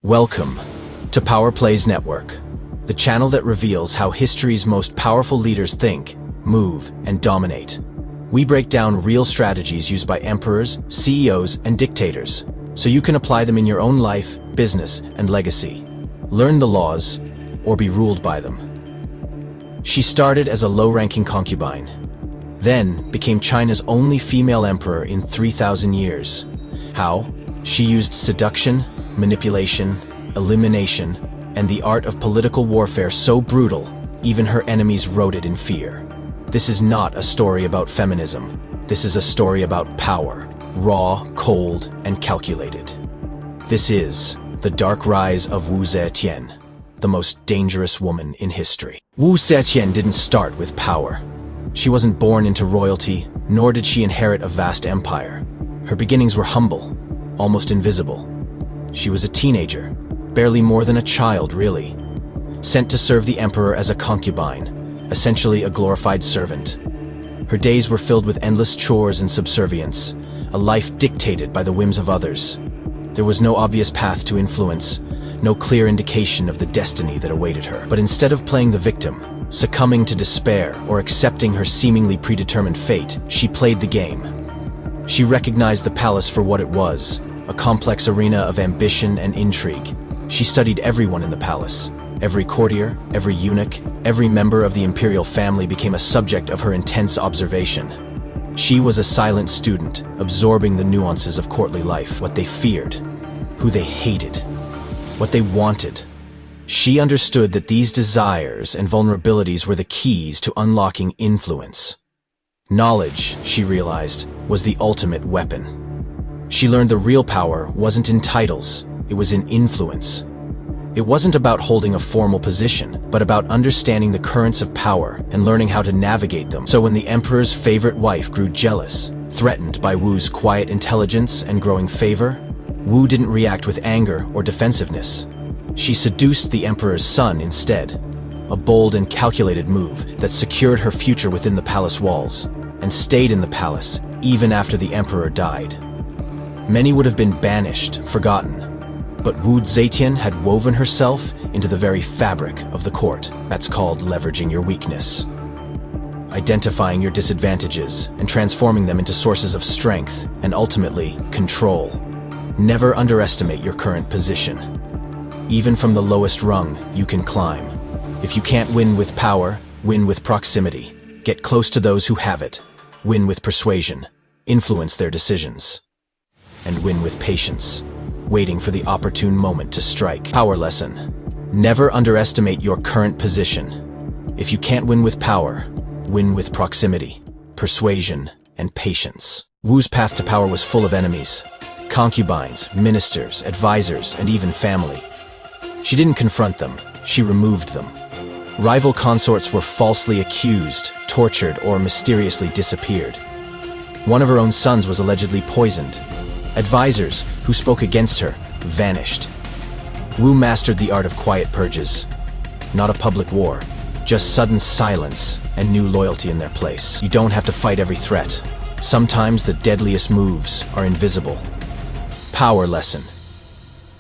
Welcome to Power Plays Network, the channel that reveals how history's most powerful leaders think, move, and dominate. We break down real strategies used by emperors, CEOs, and dictators, so you can apply them in your own life, business, and legacy. Learn the laws, or be ruled by them. She started as a low-ranking concubine, then became China's only female emperor in 3,000 years. How? She used seduction, manipulation, elimination, and the art of political warfare so brutal, even her enemies wrote it in fear. This is not a story about feminism. This is a story about power, raw, cold, and calculated. This is the dark rise of Wu Zetian, the most dangerous woman in history. Wu Zetian didn't start with power. She wasn't born into royalty, nor did she inherit a vast empire. Her beginnings were humble, almost invisible. She was a teenager, barely more than a child, really, sent to serve the emperor as a concubine, essentially a glorified servant. Her days were filled with endless chores and subservience, a life dictated by the whims of others. There was no obvious path to influence, no clear indication of the destiny that awaited her. But instead of playing the victim, succumbing to despair, or accepting her seemingly predetermined fate, she played the game. She recognized the palace for what it was, a complex arena of ambition and intrigue. She studied everyone in the palace. Every courtier, every eunuch, every member of the imperial family became a subject of her intense observation. She was a silent student, absorbing the nuances of courtly life, what they feared, who they hated, what they wanted. She understood that these desires and vulnerabilities were the keys to unlocking influence. Knowledge, she realized, was the ultimate weapon. She learned the real power wasn't in titles, it was in influence. It wasn't about holding a formal position, but about understanding the currents of power and learning how to navigate them. So when the emperor's favorite wife grew jealous, threatened by Wu's quiet intelligence and growing favor, Wu didn't react with anger or defensiveness. She seduced the emperor's son instead, a bold and calculated move that secured her future within the palace walls, and stayed in the palace even after the emperor died. Many would have been banished, forgotten, but Wu Zetian had woven herself into the very fabric of the court. That's called leveraging your weakness. Identifying your disadvantages and transforming them into sources of strength and ultimately control. Never underestimate your current position. Even from the lowest rung, you can climb. If you can't win with power, win with proximity. Get close to those who have it. Win with persuasion. Influence their decisions. And win with patience, waiting for the opportune moment to strike. Power lesson. Never underestimate your current position. If you can't win with power, win with proximity, persuasion, and patience. Wu's path to power was full of enemies. Concubines, ministers, advisors, and even family. She didn't confront them, she removed them. Rival consorts were falsely accused, tortured, or mysteriously disappeared. One of her own sons was allegedly poisoned. Advisors, who spoke against her, vanished. Wu mastered the art of quiet purges. Not a public war, just sudden silence and new loyalty in their place. You don't have to fight every threat. Sometimes the deadliest moves are invisible. Power lesson.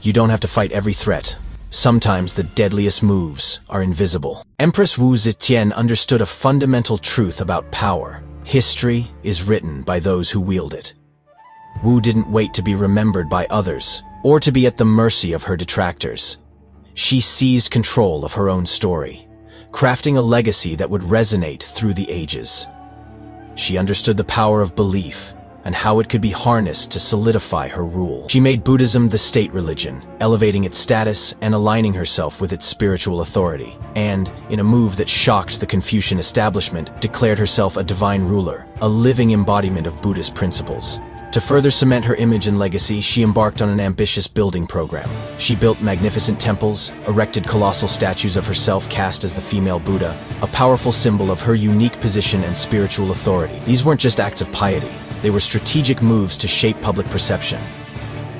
You don't have to fight every threat. Sometimes the deadliest moves are invisible. Empress Wu Zetian understood a fundamental truth about power. History is written by those who wield it. Wu didn't wait to be remembered by others, or to be at the mercy of her detractors. She seized control of her own story, crafting a legacy that would resonate through the ages. She understood the power of belief, and how it could be harnessed to solidify her rule. She made Buddhism the state religion, elevating its status and aligning herself with its spiritual authority. And, in a move that shocked the Confucian establishment, declared herself a divine ruler, a living embodiment of Buddhist principles. To further cement her image and legacy, she embarked on an ambitious building program. She built magnificent temples, erected colossal statues of herself cast as the female Buddha, a powerful symbol of her unique position and spiritual authority. These weren't just acts of piety. They were strategic moves to shape public perception.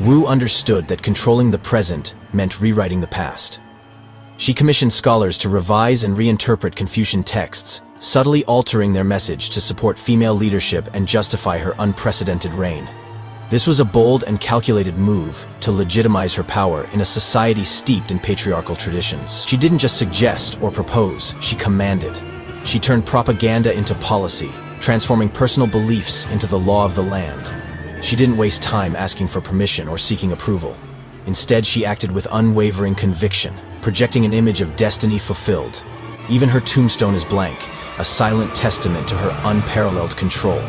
Wu understood that controlling the present meant rewriting the past. She commissioned scholars to revise and reinterpret Confucian texts, subtly altering their message to support female leadership and justify her unprecedented reign. This was a bold and calculated move to legitimize her power in a society steeped in patriarchal traditions. She didn't just suggest or propose, she commanded. She turned propaganda into policy, transforming personal beliefs into the law of the land. She didn't waste time asking for permission or seeking approval. Instead, she acted with unwavering conviction, projecting an image of destiny fulfilled. Even her tombstone is blank, a silent testament to her unparalleled control.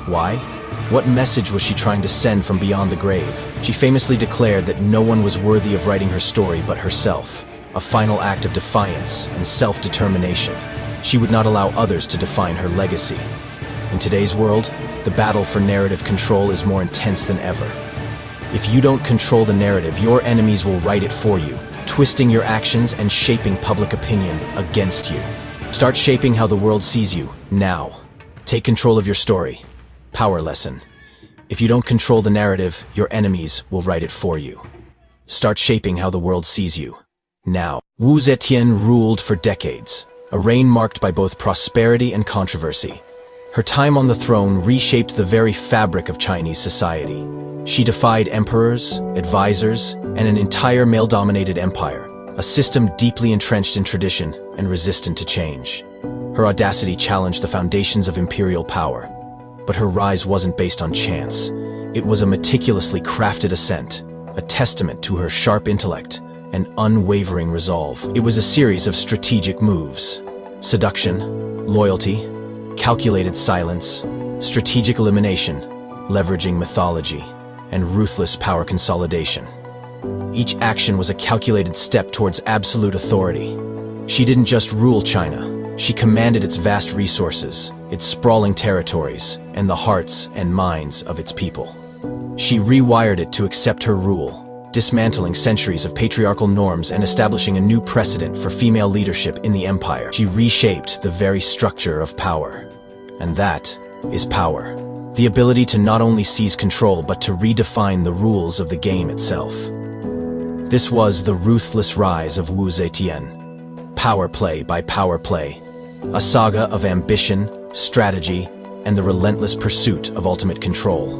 Why? What message was she trying to send from beyond the grave? She famously declared that no one was worthy of writing her story but herself, a final act of defiance and self-determination. She would not allow others to define her legacy. In today's world, the battle for narrative control is more intense than ever. If you don't control the narrative, your enemies will write it for you, twisting your actions and shaping public opinion against you. Start shaping how the world sees you, now. Take control of your story. Power lesson. If you don't control the narrative, your enemies will write it for you. Start shaping how the world sees you, now. Wu Zetian ruled for decades, a reign marked by both prosperity and controversy. Her time on the throne reshaped the very fabric of Chinese society. She defied emperors, advisors, and an entire male-dominated empire, a system deeply entrenched in tradition and resistant to change. Her audacity challenged the foundations of imperial power. But her rise wasn't based on chance. It was a meticulously crafted ascent, a testament to her sharp intellect and unwavering resolve. It was a series of strategic moves: seduction, loyalty, calculated silence, strategic elimination, leveraging mythology, and ruthless power consolidation. Each action was a calculated step towards absolute authority. She didn't just rule China. She commanded its vast resources, its sprawling territories, and the hearts and minds of its people. She rewired it to accept her rule, dismantling centuries of patriarchal norms and establishing a new precedent for female leadership in the empire. She reshaped the very structure of power. And that is power. The ability to not only seize control but to redefine the rules of the game itself. This was the ruthless rise of Wu Zetian. Power play by power play. A saga of ambition, strategy, and the relentless pursuit of ultimate control.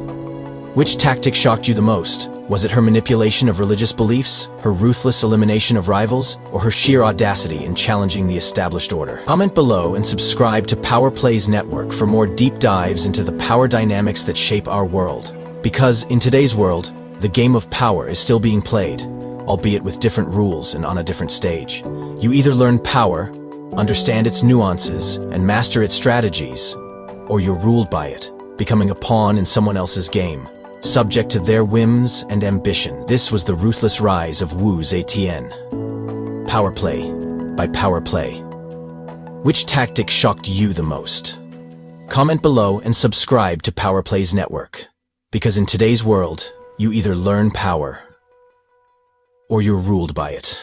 Which tactic shocked you the most? Was it her manipulation of religious beliefs, her ruthless elimination of rivals, or her sheer audacity in challenging the established order? Comment below and subscribe to Power Plays Network for more deep dives into the power dynamics that shape our world. Because in today's world, the game of power is still being played, albeit with different rules and on a different stage. You either learn power, understand its nuances, and master its strategies, or you're ruled by it, becoming a pawn in someone else's game, subject to their whims and ambition. This was the ruthless rise of Wu Zetian. Power play by power play. Which tactic shocked you the most? Comment below and subscribe to Power Plays Network. Because in today's world, you either learn power, or you're ruled by it.